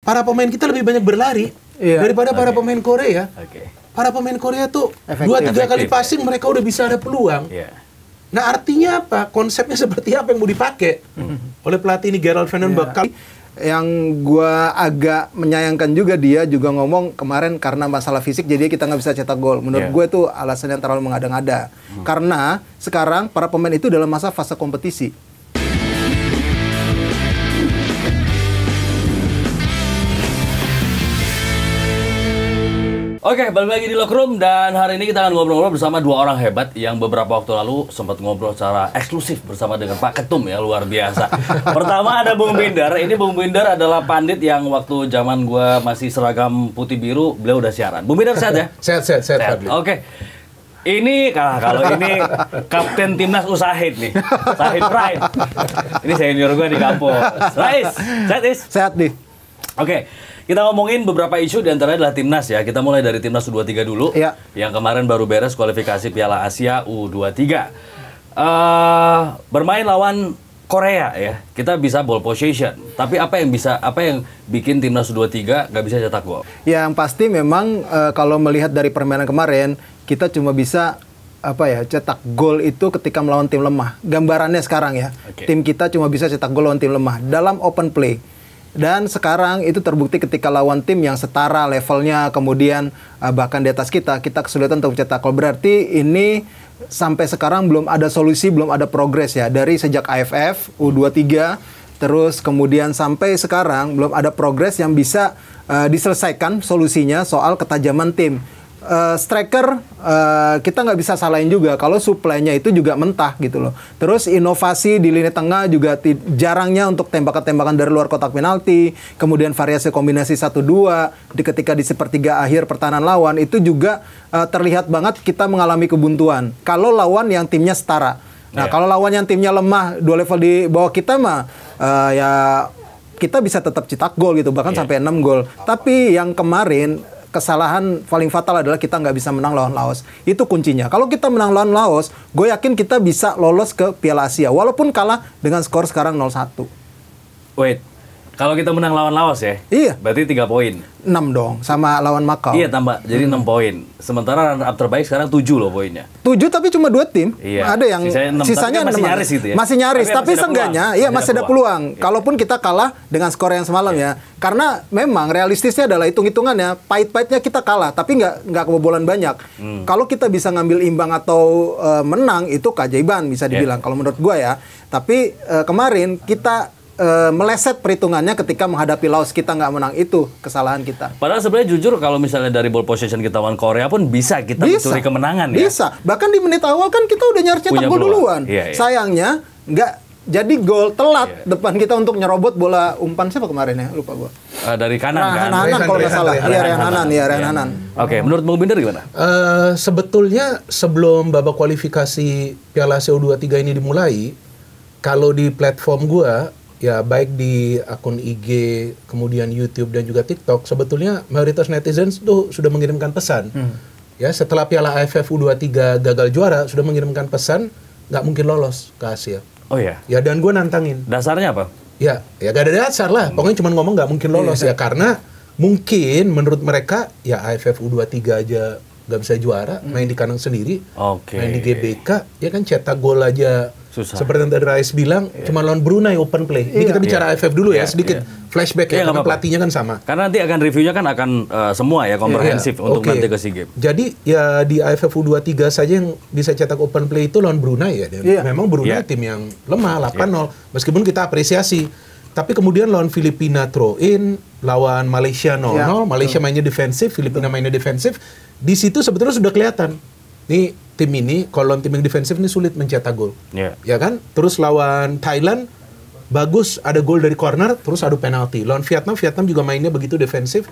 para pemain kita lebih banyak berlari daripada para pemain Korea. Para pemain Korea tuh 2-3 kali passing mereka udah bisa ada peluang. Nah artinya apa? Konsepnya seperti apa yang mau dipakai oleh pelatih ini Gerald Van den Berg? Yang gua agak menyayangkan juga dia juga ngomong kemarin karena masalah fisik jadi kita nggak bisa cetak gol. Menurut gue itu alasan yang terlalu mengada-ngada. Karena sekarang para pemain itu dalam masa fase kompetisi. Oke, balik lagi di Locker Room dan hari ini kita akan ngobrol-ngobrol bersama dua orang hebat yang beberapa waktu lalu sempat ngobrol secara eksklusif bersama dengan Pak Ketum ya, luar biasa. Pertama ada Bung Binder. Ini Bung Binder adalah pandit yang waktu zaman gua masih seragam putih biru, beliau udah siaran. Bung Binder sehat ya? Sehat. Oke. Ini kalau ini Kapten Timnas Usahid nih, Sahid Pride. Ini senior gue di kampus. Rais, sehat nih. Oke, kita ngomongin beberapa isu diantaranya adalah Timnas ya. Kita mulai dari Timnas U23 dulu. Yang kemarin baru beres kualifikasi Piala Asia U23. Bermain lawan Korea ya. Kita bisa ball possession. Tapi apa yang bikin Timnas U23 nggak bisa cetak gol? Ya, yang pasti memang kalau melihat dari permainan kemarin, kita cuma bisa cetak gol itu ketika melawan tim lemah. Gambarannya sekarang ya. Tim kita cuma bisa cetak gol lawan tim lemah dalam open play. Dan sekarang itu terbukti ketika lawan tim yang setara levelnya, kemudian bahkan di atas kita kesulitan untuk cetak gol. Berarti ini sampai sekarang belum ada solusi, belum ada progres ya. Dari sejak AFF, U23, terus kemudian sampai sekarang belum ada progres yang bisa diselesaikan solusinya soal ketajaman tim. Striker kita nggak bisa salahin juga kalau supply-nya itu juga mentah gitu loh. Terus inovasi di lini tengah juga jarangnya untuk tembakan-tembakan dari luar kotak penalti, kemudian variasi kombinasi 1-2 ketika di sepertiga akhir pertahanan lawan itu juga terlihat banget kita mengalami kebuntuan kalau lawan yang timnya setara. Nah, kalau lawan yang timnya lemah 2 level di bawah kita mah ya kita bisa tetap cetak gol gitu, bahkan sampai 6 gol. Tapi yang kemarin kesalahan paling fatal adalah kita nggak bisa menang lawan Laos. Itu kuncinya. Kalau kita menang lawan Laos, gue yakin kita bisa lolos ke Piala Asia. Walaupun kalah dengan skor sekarang 0-1. Wait, kalau kita menang lawan Laos ya? Iya. Berarti 3 poin. 6 dong, sama lawan Macau. Iya, tambah. Jadi 6 poin. Sementara runner up terbaik sekarang 7 loh poinnya. 7 tapi cuma 2 tim. Iya. Ada yang sisanya masih nyaris gitu ya? Masih nyaris, tapi seenggaknya masih ada peluang. Iya. Kalaupun kita kalah dengan skor yang semalam ya. Karena memang realistisnya adalah hitung-hitungannya, pahit-pahitnya kita kalah, tapi nggak kebobolan banyak. Kalau kita bisa ngambil imbang atau menang, itu keajaiban bisa dibilang. Kalau menurut gue ya. Tapi kemarin kita meleset perhitungannya ketika menghadapi Laos, kita nggak menang, itu kesalahan kita. Padahal sebenarnya jujur kalau misalnya dari ball possession kita lawan Korea pun bisa kita mencuri kemenangan ya. Bisa. Bahkan di menit awal kan kita udah nyaris cetak gol duluan. Sayangnya nggak jadi gol, telat depan kita untuk nyerobot bola umpan siapa kemarin ya? Lupa gua. Dari kanan kan. Hanan kalau nggak salah. Iya, Rehan Hanan. Oke, menurut Bung Binder gimana? Sebetulnya sebelum babak kualifikasi Piala Asia U23 ini dimulai, kalau di platform gua ya baik di akun IG, kemudian YouTube dan juga TikTok, sebetulnya mayoritas netizen tuh sudah mengirimkan pesan. Ya, setelah Piala AFF U23 gagal juara, sudah mengirimkan pesan nggak mungkin lolos ke Asia. Oh ya. Ya, dan gue nantangin. Dasarnya apa? Ya gak ada dasar lah. Pokoknya cuma ngomong nggak mungkin lolos ya karena mungkin menurut mereka ya AFF U23 aja nggak bisa juara, main di kandang sendiri, main di GBK, ya kan cetak gol aja. Susah. Seperti yang tadi Rais bilang, cuma lawan Brunei open play. Ini kita bicara AFF dulu ya, sedikit flashback ya, karena pelatihnya kan sama. Karena nanti akan reviewnya kan akan semua ya, komprehensif untuk nanti ke SEA Games. Jadi ya di AFF U23 saja yang bisa cetak open play itu lawan Brunei ya. Memang Brunei tim yang lemah, 8-0. Meskipun kita apresiasi. Tapi kemudian lawan Filipina throw in, lawan Malaysia 0-0, Malaysia mainnya defensif, Filipina mainnya defensif. Di situ sebetulnya sudah kelihatan. Nih tim ini, kalau lawan tim yang defensif ini sulit mencetak gol. Ya kan? Terus lawan Thailand, bagus ada gol dari corner, terus adu penalti. Lawan Vietnam juga mainnya begitu defensif,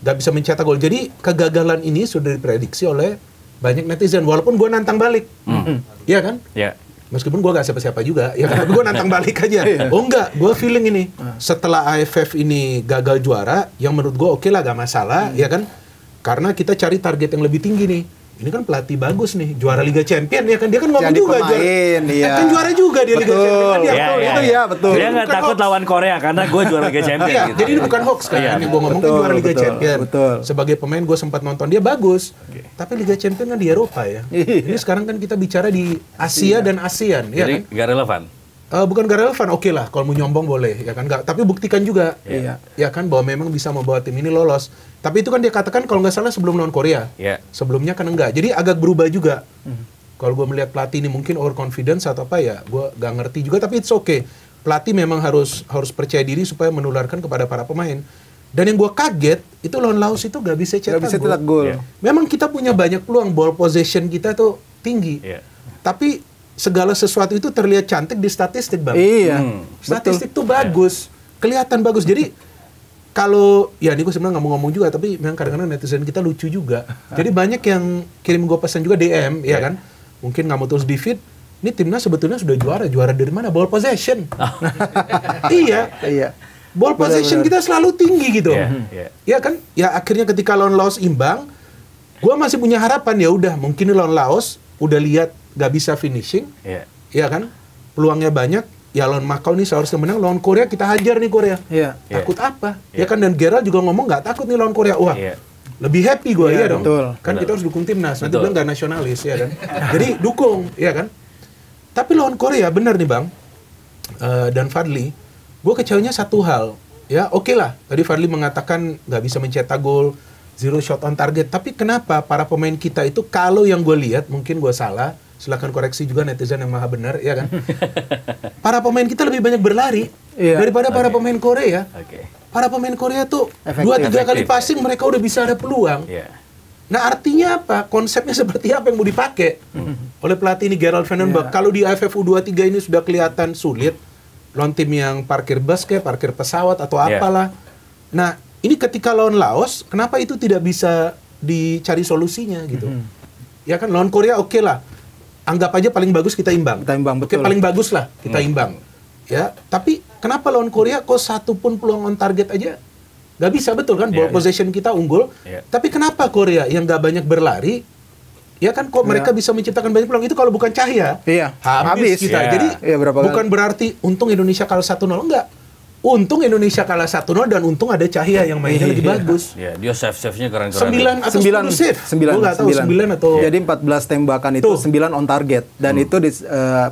gak bisa mencetak gol. Jadi kegagalan ini sudah diprediksi oleh banyak netizen. Walaupun gue nantang balik. Iya kan? Iya. Meskipun gue gak siapa-siapa juga, ya kan? Tapi gue nantang balik aja. Oh enggak, gue feeling ini. Setelah AFF ini gagal juara, yang menurut gue oke lah, gak masalah, ya kan? Karena kita cari target yang lebih tinggi nih. ini kan pelatih bagus nih, juara Liga Champion ya kan, dia kan ngomong juga iya. kan juara juga dia Liga Champion kan, betul. Dia nggak takut lawan Korea karena gue juara Liga Champion. Gitu. Jadi ini bukan hoax kan, yang gue ngomong kan juara Liga Champion. Sebagai pemain gue sempat nonton dia bagus, tapi Liga Champion kan di Eropa ya. Ini sekarang kan kita bicara di Asia dan ASEAN, ya kan? Nggak relevan. Bukan gak relevan, oke lah kalau mau nyombong boleh, ya kan? Nggak, tapi buktikan juga, ya kan, bahwa memang bisa membawa tim ini lolos. Tapi itu kan dia katakan kalau nggak salah sebelum lawan Korea, sebelumnya kan enggak. Jadi agak berubah juga. Kalau gue melihat pelatih ini mungkin overconfidence atau apa ya, gue nggak ngerti juga. Tapi it's okay. Pelatih memang harus percaya diri supaya menularkan kepada para pemain. Dan yang gue kaget itu lawan Laos itu nggak bisa cetak gol. Memang kita punya banyak peluang, ball possession kita tuh tinggi. Tapi segala sesuatu itu terlihat cantik di statistik, Bang. Statistik tuh bagus, kelihatan bagus. Jadi kalau, ya ini gue sebenarnya nggak mau ngomong juga, tapi memang kadang-kadang netizen kita lucu juga. Jadi banyak yang kirim gue pesan juga DM, ya kan? Mungkin nggak mau terus di feed. Ini timnas sebetulnya sudah juara dari mana? Ball possession. Iya. Ball possession kita selalu tinggi gitu. Ya kan? Ya akhirnya ketika lawan Laos imbang, gue masih punya harapan, ya udah mungkin lawan Laos udah lihat nggak bisa finishing, ya kan? Peluangnya banyak. Ya lawan Macau nih seharusnya menang, lawan Korea kita hajar nih Korea. Takut apa? Ya kan, dan Gerald juga ngomong nggak takut nih lawan Korea. Wah, lebih happy gue ya dong. Kan kita harus dukung timnas. Nanti bilang nggak nasionalis ya kan. Jadi dukung, ya kan. Tapi lawan Korea benar nih Bang dan Fadli, gue kecewanya satu hal. Ya oke lah, tadi Fadli mengatakan nggak bisa mencetak gol, 0 shot on target. Tapi kenapa para pemain kita itu, kalau yang gue lihat, mungkin gue salah, silakan koreksi juga netizen yang maha benar, ya kan? Para pemain kita lebih banyak berlari daripada para pemain Korea. Para pemain Korea tuh 2-3 kali passing mereka udah bisa ada peluang. Nah artinya apa? Konsepnya seperti apa yang mau dipakai oleh pelatih ini Gerald Van den Berg? Kalau di AFF U23 ini sudah kelihatan sulit, lawan tim yang parkir bus kayak parkir pesawat atau apalah. Nah ini ketika lawan Laos, kenapa itu tidak bisa dicari solusinya gitu? Ya kan, lawan Korea oke lah. Anggap aja paling bagus kita imbang. Oke, paling bagus lah kita imbang. Ya, tapi kenapa lawan Korea kok satu pun peluang on target aja nggak bisa, betul kan? Ball possession kita unggul. Tapi kenapa Korea yang nggak banyak berlari, ya kan, kok mereka bisa menciptakan banyak peluang? Itu kalau bukan Cahya, habis kita. Jadi bukan berarti untung Indonesia kalah 1-0, enggak. Untung Indonesia kalah 1-0 dan untung ada Cahya yang mainnya lebih bagus. Dia save-nya keren-keren. 9 atau 10 save. 9 nggak tahu 9 atau. Jadi 14 tembakan itu 9 on target dan itu di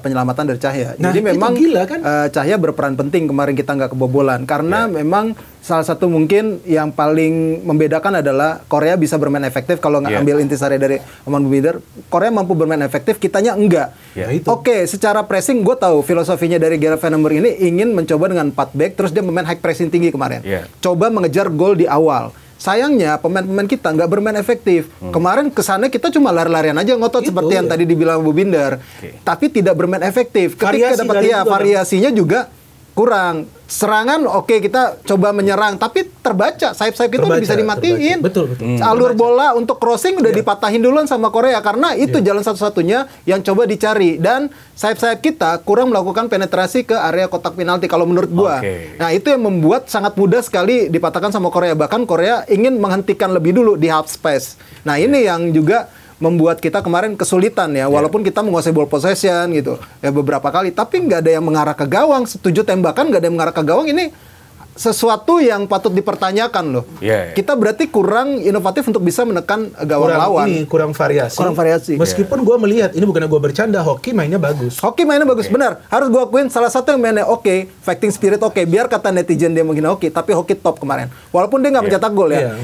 penyelamatan dari Cahya. Nah, jadi memang gila, kan? Cahya berperan penting kemarin kita nggak kebobolan karena memang salah satu mungkin yang paling membedakan adalah Korea bisa bermain efektif kalau nggak ambil intisari dari Oman Bumider. Korea mampu bermain efektif, kitanya enggak. Oke, secara pressing gue tahu filosofinya dari Gerald Van den Berg ini ingin mencoba dengan 4 back terus dia bermain high pressing tinggi kemarin. Coba mengejar gol di awal. Sayangnya pemain-pemain kita nggak bermain efektif. Kemarin kesannya kita cuma lari-larian aja ngotot seperti yang tadi dibilang Bu Binder. Tapi tidak bermain efektif. Ketika dapat variasinya juga kurang. Serangan oke, kita coba menyerang tapi terbaca sayap-sayap kita udah bisa dimatiin. Betul. Alur bola untuk crossing udah dipatahin duluan sama Korea karena itu jalan satu-satunya yang coba dicari dan sayap-sayap kita kurang melakukan penetrasi ke area kotak penalti kalau menurut gua. Nah, itu yang membuat sangat mudah sekali dipatahkan sama Korea. Bahkan Korea ingin menghentikan lebih dulu di half space. Nah, ini yang juga membuat kita kemarin kesulitan ya, walaupun kita menguasai ball possession gitu ya beberapa kali, tapi nggak ada yang mengarah ke gawang. 7 tembakan nggak ada yang mengarah ke gawang, ini sesuatu yang patut dipertanyakan loh. Kita berarti kurang inovatif untuk bisa menekan gawang lawan. Kurang variasi. Meskipun gue melihat ini bukan gue bercanda, hoki mainnya bagus. Benar. Harus gue akuin salah satu yang mainnya oke, fighting spirit oke. Biar kata netizen dia mungkin oke, tapi hoki top kemarin. Walaupun dia nggak mencetak gol ya.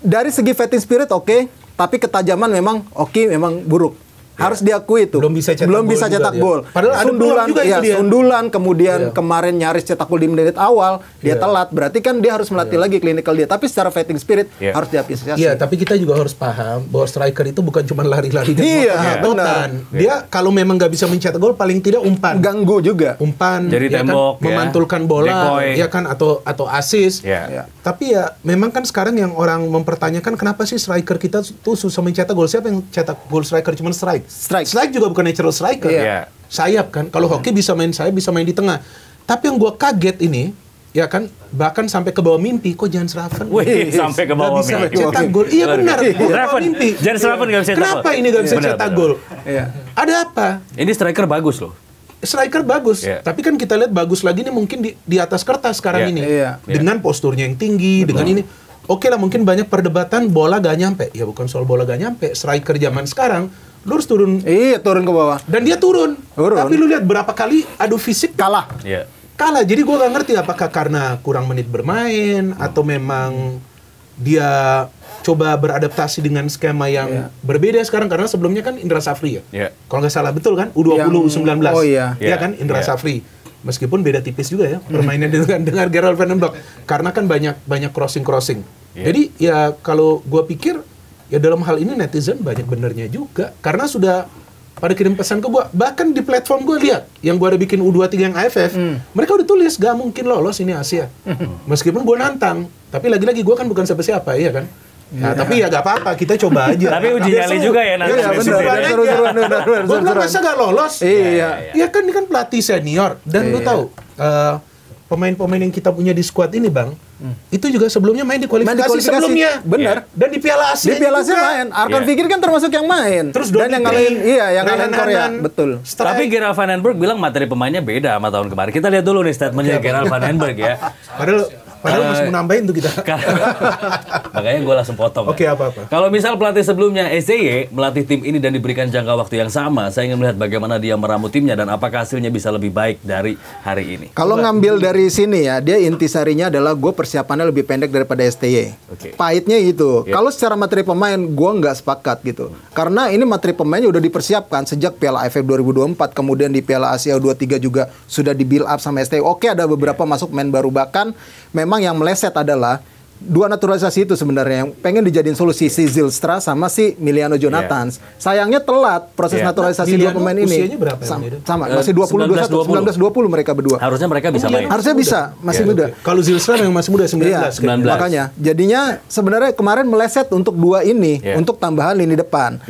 Dari segi fighting spirit oke. Tapi ketajaman memang memang buruk. Harus diakui itu. Belum bisa cetak gol. Padahal sundulan juga sundulan kemudian kemarin nyaris cetak gol di menit awal, dia telat. Berarti kan dia harus melatih lagi clinical dia. Tapi secara fighting spirit harus diapresiasi. Iya, tapi kita juga harus paham bahwa striker itu bukan cuma lari-lari dan benar. Dia kalau memang nggak bisa mencetak gol paling tidak umpan. Ganggu juga. Umpan, jadi tembok, kan, memantulkan bola, ya kan, atau assist. Tapi ya memang kan sekarang yang orang mempertanyakan kenapa sih striker kita tuh susah mencetak gol. Siapa yang cetak gol striker cuma strike juga bukan natural striker. Sayap kan. Kalau hoki bisa main sayap, bisa main di tengah. Tapi yang gue kaget ini, ya kan, bahkan sampai ke bawah mimpi, kok Jens Raven sampai ke bawah bisa mimpi. cetak gol. Iya benar, mimpi. Jens Raven nggak bisa cetak Kenapa gol? ini nggak bisa Benar, cetak benar. gol? Iya. Ada apa? Ini striker bagus loh. Striker bagus, tapi kan kita lihat bagus lagi nih mungkin di atas kertas sekarang ini. Iya. Dengan posturnya yang tinggi, dengan ini. Oke lah, mungkin banyak perdebatan bola gak nyampe. Ya bukan soal bola gak nyampe. Striker zaman sekarang, lu harus turun. Iya, turun ke bawah. Dan dia turun. Turun. Tapi lu lihat berapa kali adu fisik Kalah. Iya. kalah. Jadi gue gak ngerti apakah karena kurang menit bermain atau memang dia coba beradaptasi dengan skema yang berbeda sekarang, karena sebelumnya kan Indra Safri ya. Kalau nggak salah betul kan U20 U19. Oh iya. Iya kan Indra Safri. Meskipun beda tipis juga ya permainnya dengan Gerald Van den Berg, karena kan banyak crossing. Jadi ya kalau gue pikir ya dalam hal ini netizen banyak benernya juga, karena sudah pada kirim pesan ke gue, bahkan di platform gue lihat yang gue ada bikin U23 yang AFF, mereka udah tulis gak mungkin lolos ini Asia. Meskipun gue nantang, tapi lagi-lagi gue kan bukan siapa-siapa ya kan. Nah, tapi ya gak apa-apa, kita coba aja. Tapi uji nyali juga ya nanti. Iya, benar. Gue bilang masa gak lolos? Iya. Ya kan ini kan pelatih senior, dan lu tahu pemain-pemain yang kita punya di squad ini bang, itu juga sebelumnya main di kualifikasi sebelumnya. Benar. Dan di Piala Asia. Di Piala Asia main. Arkan Fikir kan termasuk yang main. Terus dan yang ngalahin, yang ngalahin Korea. Betul. Tapi Gerald Van den Berg bilang materi pemainnya beda sama tahun kemarin. Kita lihat dulu nih statementnya Gerald Van den Berg ya. Padahal masih mau nambahin tuh kita. Makanya gue langsung potong. Oke, apa-apa. Kalau misal pelatih sebelumnya SCY melatih tim ini dan diberikan jangka waktu yang sama, saya ingin melihat bagaimana dia meramu timnya dan apakah hasilnya bisa lebih baik dari hari ini. Kalau ngambil dari sini ya, dia intisarinya adalah gue persiapannya lebih pendek daripada STY. Pahitnya itu. Kalau secara materi pemain, gue nggak sepakat gitu. Karena ini materi pemainnya udah dipersiapkan sejak Piala AFF 2024, kemudian di Piala Asia U23 juga sudah di build up sama STY. Oke, ada beberapa masuk main baru, bahkan memang yang meleset adalah dua naturalisasi itu sebenarnya yang pengen dijadiin solusi, si Zylstra sama si Miliano Jonathans. Sayangnya telat proses naturalisasi dua pemain ini. Usianya berapa? Sama, masih 19-20 mereka berdua. Harusnya mereka bisa main. Harusnya bisa, masih muda. Kalau Zylstra memang masih muda, 19. 19. Makanya, jadinya sebenarnya kemarin meleset untuk dua ini, untuk tambahan lini depan.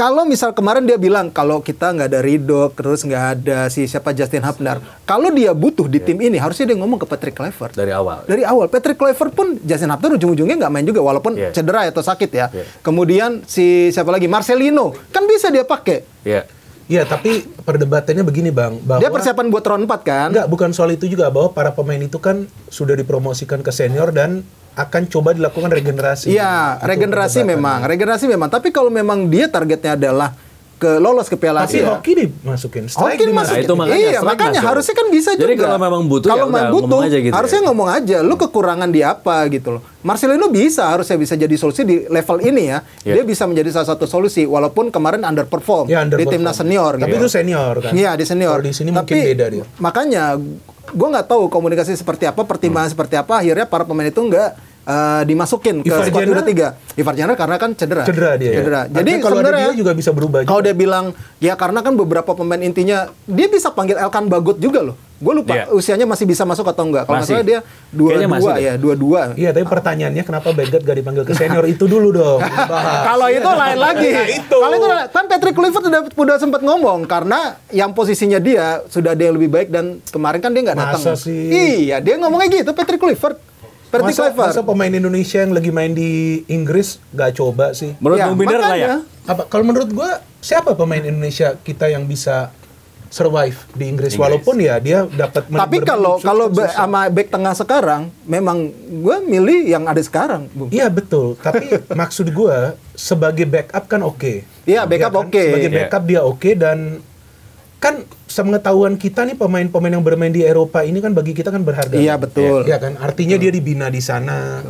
Kalau misal kemarin dia bilang kalau kita nggak ada Ridho, terus nggak ada si siapa Justin Hubner, kalau dia butuh di tim ini harusnya dia ngomong ke Patrick Kluivert Dari awal. Dari awal. Patrick Kluivert pun Justin Hubner ujung-ujungnya nggak main juga walaupun cedera atau sakit ya. Kemudian si siapa lagi Marcelino kan bisa dia pakai. Iya, tapi perdebatannya begini bang, bahwa dia persiapan buat round 4 kan? Enggak, bukan soal itu juga, bahwa para pemain itu kan sudah dipromosikan ke senior dan akan coba dilakukan regenerasi. Iya, regenerasi memang. Tapi kalau memang dia targetnya adalah lolos ke Piala Asia. Tapi hoki dimasukin, Hoki dimasukin. Iya, makanya harusnya kan bisa juga. Jadi kalau memang butuh, kalau ya butuh, ngomong aja gitu. harusnya ngomong aja. Lu kekurangan di apa gitu loh. Marcelino harusnya bisa jadi solusi di level ini ya. Dia bisa menjadi salah satu solusi walaupun kemarin underperform di timnas senior. Tapi itu senior kan. Iya, di senior. Kalau di sini mungkin beda dia. Makanya gue nggak tahu komunikasi seperti apa, pertimbangan seperti apa. Akhirnya para pemain itu nggak dimasukin ke squad U23. Ivar Jenner karena kan cedera dia. Jadi kalau sebenarnya dia juga bisa berubah. Kalau dia bilang ya karena kan beberapa pemain intinya dia bisa panggil Elkan Bagot juga loh. Gue lupa usianya masih bisa masuk atau enggak. Kalau nggak salah dia 22. Iya, tapi pertanyaannya kenapa Bagot gak dipanggil ke senior itu dulu dong. Kalau itu lain lagi. Kalau itu kan Patrick Kluivert udah sempat ngomong karena yang posisinya dia sudah ada yang lebih baik dan kemarin kan dia nggak datang. Masa sih? Iya, dia ngomongnya gitu Patrick Kluivert. Masa pemain Indonesia yang lagi main di Inggris gak coba sih? Menurut Bung Binder lah ya? Kalau menurut gua, siapa pemain Indonesia kita yang bisa survive di Inggris? Walaupun ya dia dapat. Tapi kalau sama back tengah sekarang, memang gua milih yang ada sekarang. Iya betul. Tapi maksud gua sebagai backup kan oke. Iya backup oke. Sebagai backup dia oke, dan kan sepengetahuan kita nih pemain-pemain yang bermain di Eropa ini kan bagi kita kan berharga. Iya betul. Iya kan, artinya dia dibina di sana,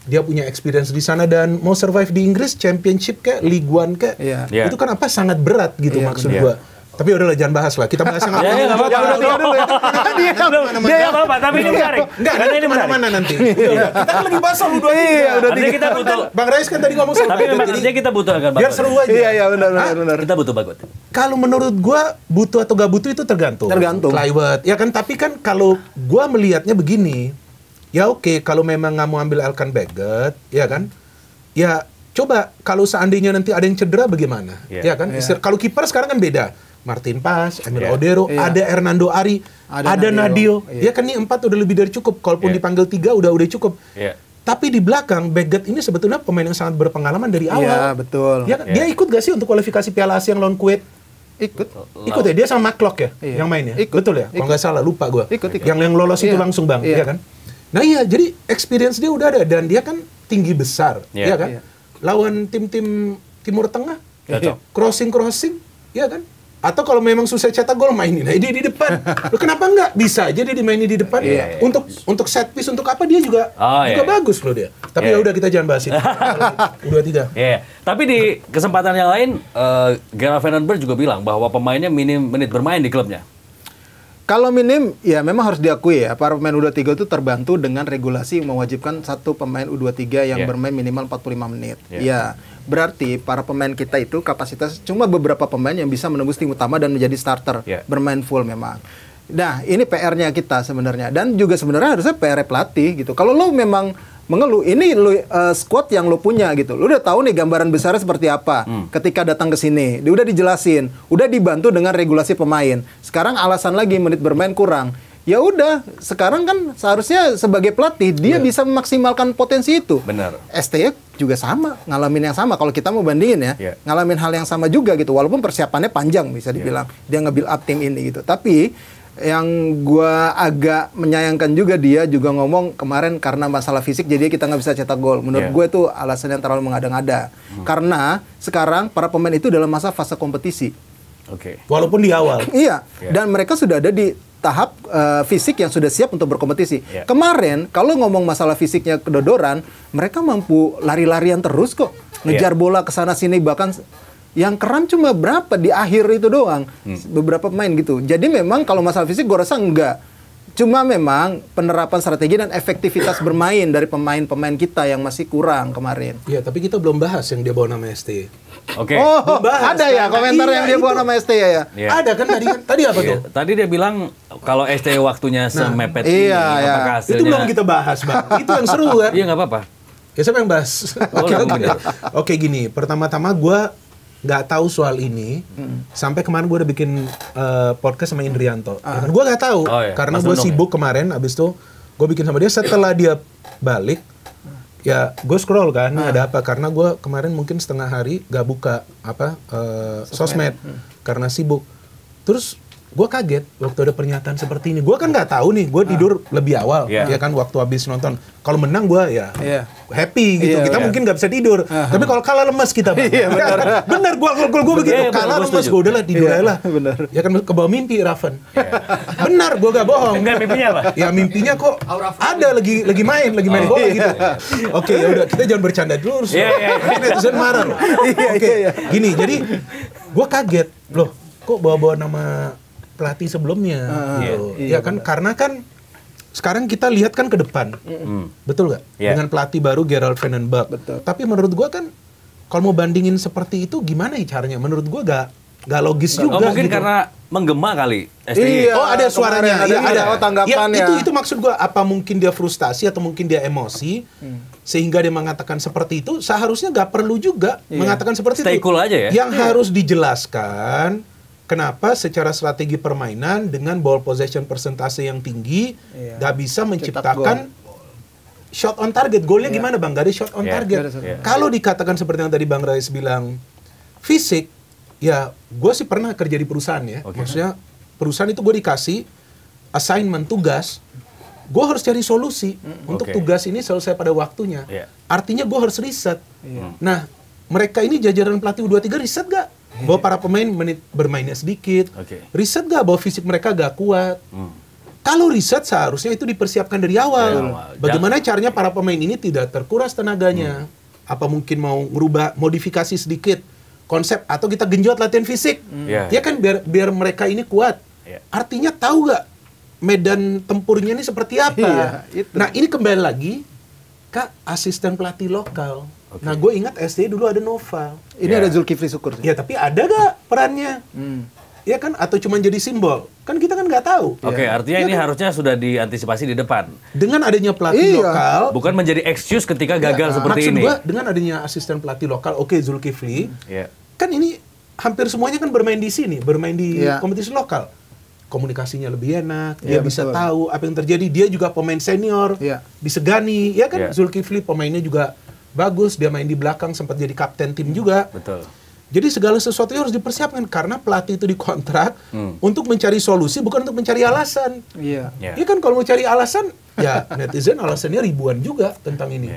dia punya experience di sana, dan mau survive di Inggris, Championship kayak League One kayak, itu kan apa sangat berat gitu maksud gua. Tapi udahlah jangan bahas lah, kita bahas yang apa. Ya nggak apa-apa, tapi ini menarik. Enggak, ini mana nanti. Kita kan lagi bahas soal U23. Iya, Artinya kita butuh. Bang Rais kan tadi ngomong soal Tapi memang artinya kita butuh akan biar seru aja. Iya benar. Kita butuh Bagot. Kalau menurut gua butuh atau gak butuh itu tergantung. Kluivert. Ya kan, tapi kan kalau gua melihatnya begini, ya oke, kalau memang nggak mau ambil Elkan Bagot, ya kan, ya coba kalau seandainya nanti ada yang cedera bagaimana, ya kan? Kalau kiper sekarang kan beda. Martin Paz, Emil Odero, ada Hernando Ari, ada Nadio. Ya kan ini 4 udah lebih dari cukup. Kalaupun dipanggil 3 udah cukup. Tapi di belakang Baggett ini sebetulnya pemain yang sangat berpengalaman dari awal. Iya, betul. Dia ikut gak sih untuk kualifikasi Piala Asia yang lawan Kuwait? Ikut ya, dia sama McClock ya yang main ya? Betul ya? Kalau nggak salah, lupa gue. Yang lolos itu langsung Bang, iya kan? Nah iya, jadi experience dia udah ada dan dia kan tinggi besar, ya kan? Lawan tim-tim Timur Tengah, crossing, ya kan? Atau kalau memang susah cetak gol mainin, nah dia di depan. Loh, kenapa nggak bisa aja dia dimainin di depan? Untuk set piece, untuk apa dia juga bagus loh dia. Tapi ya udah kita jangan bahas itu. Udah 3. Tapi di kesempatan yang lain, Gerard Vandenberg juga bilang bahwa pemainnya minim menit bermain di klubnya. Kalau minim, ya memang harus diakui ya, para pemain U23 itu terbantu dengan regulasi yang mewajibkan satu pemain U23 yang bermain minimal 45 menit. Ya, berarti para pemain kita itu kapasitas cuma beberapa pemain yang bisa menembus tim utama dan menjadi starter, bermain full memang. Nah, ini PR-nya kita sebenarnya. Dan juga sebenarnya harusnya PR pelatih gitu. Kalau lo memang mengeluh, ini squad yang lo punya gitu. Lo udah tahu nih gambaran besarnya seperti apa ketika datang ke sini. Dia udah dijelasin, udah dibantu dengan regulasi pemain. Sekarang alasan lagi menit bermain kurang. Ya udah, sekarang kan seharusnya sebagai pelatih dia bisa memaksimalkan potensi itu. Benar. STY juga sama, ngalamin yang sama. Kalau kita mau bandingin ya, ngalamin hal yang sama juga gitu. Walaupun persiapannya panjang bisa dibilang. Dia nge-build up tim ini gitu. Tapi yang gua agak menyayangkan juga dia juga ngomong kemarin karena masalah fisik jadi kita nggak bisa cetak gol. Menurut gue itu alasan yang terlalu mengada-ngada. Karena sekarang para pemain itu dalam masa fase kompetisi. Walaupun di awal. Iya. Dan mereka sudah ada di tahap fisik yang sudah siap untuk berkompetisi. Kemarin kalau ngomong masalah fisiknya kedodoran, mereka mampu lari-larian terus kok. Ngejar bola ke sana sini, bahkan yang keren cuma berapa di akhir itu doang, beberapa pemain gitu. Jadi memang kalau masalah fisik gue rasa enggak. Cuma memang penerapan strategi dan efektivitas bermain dari pemain-pemain kita yang masih kurang kemarin. Iya, tapi kita belum bahas yang dia bawa nama ST. Oh, ada ya komentar yang dia bawa nama ST ya? Ada kan tadi apa tuh? Tadi dia bilang kalau ST waktunya semepet ini, apakah hasilnya... Itu belum kita bahas, Bang. Itu yang seru kan? Iya, nggak apa-apa. Ya, siapa yang bahas? Oke, gini. Pertama-tama gue nggak tahu soal ini sampai kemarin gue udah bikin podcast sama Indrianto. Gue nggak tahu karena gue sibuk kemarin. Abis itu gue bikin sama dia. Setelah dia balik, ya gue scroll kan ada apa, karena gue kemarin mungkin setengah hari gak buka sosmed karena sibuk. Terus gue kaget waktu ada pernyataan seperti ini. Gue kan nggak tahu nih, gue tidur lebih awal ya kan waktu habis nonton. Kalau menang gue ya happy gitu. Kita mungkin nggak bisa tidur. Tapi kalau kalah lemas kita. Bener, gue begitu. Kalah lemas, gue udahlah tidur aja lah. Ya kan kebawa mimpi Raven. Benar, gue gak bohong. Enggak, mimpinya apa? Ya mimpinya kok ada lagi main bola gitu. Oke, ya udah, kita jangan bercanda dulu. Netizen marah loh. Oke, gini, jadi gue kaget loh, kok bawa nama pelatih sebelumnya gitu. Ya kan, karena kan sekarang kita lihat kan ke depan. Betul nggak? Dengan pelatih baru Gerard Vandenberg. Tapi menurut gua kan kalau mau bandingin seperti itu gimana ya caranya? Menurut gua gak logis juga. Mungkin gitu. Karena menggema kali STY. Ada suaranya. Ada tanggapannya. Itu maksud gua, apa mungkin dia frustasi atau mungkin dia emosi sehingga dia mengatakan seperti itu. Seharusnya gak perlu juga mengatakan seperti Stay itu. Cool aja ya. Yang harus dijelaskan kenapa secara strategi permainan dengan ball possession persentase yang tinggi gak bisa menciptakan shot on target. Golnya gimana Bang? Gak ada shot on target. Kalau dikatakan seperti yang tadi Bang Rais bilang fisik, ya gue sih pernah kerja di perusahaan ya. Maksudnya perusahaan itu gue dikasih assignment, tugas. Gue harus cari solusi untuk tugas ini selesai pada waktunya. Artinya gue harus riset. Nah, mereka ini jajaran pelatih U23 riset gak? Bahwa para pemain menit bermainnya sedikit. Riset gak bahwa fisik mereka gak kuat? Kalau riset seharusnya itu dipersiapkan dari awal. Bagaimana caranya para pemain ini tidak terkuras tenaganya? Apa mungkin mau merubah modifikasi sedikit konsep atau kita genjot latihan fisik? Ya kan biar mereka ini kuat. Artinya tahu gak medan tempurnya ini seperti apa? Nah, ini kembali lagi ke asisten pelatih lokal. Nah, gue ingat SD dulu ada Noval. Ini ada Zulkifli Syukur. Ya, tapi ada gak perannya? Ya kan? Atau cuma jadi simbol? Kan kita kan nggak tahu. Artinya ini harusnya sudah diantisipasi di depan. Dengan adanya pelatih lokal. Bukan menjadi excuse ketika gagal seperti ini. Maksud gue, dengan adanya asisten pelatih lokal, Zulkifli, kan ini hampir semuanya kan bermain di sini, bermain di kompetisi lokal. Komunikasinya lebih enak, dia bisa tahu apa yang terjadi. Dia juga pemain senior, disegani, ya kan? Zulkifli pemainnya juga bagus, dia main di belakang, sempat jadi kapten tim juga. Betul. Jadi segala sesuatu harus dipersiapkan karena pelatih itu dikontrak untuk mencari solusi, bukan untuk mencari alasan. Iya kan kalau mau cari alasan, ya netizen alasannya ribuan juga tentang ini.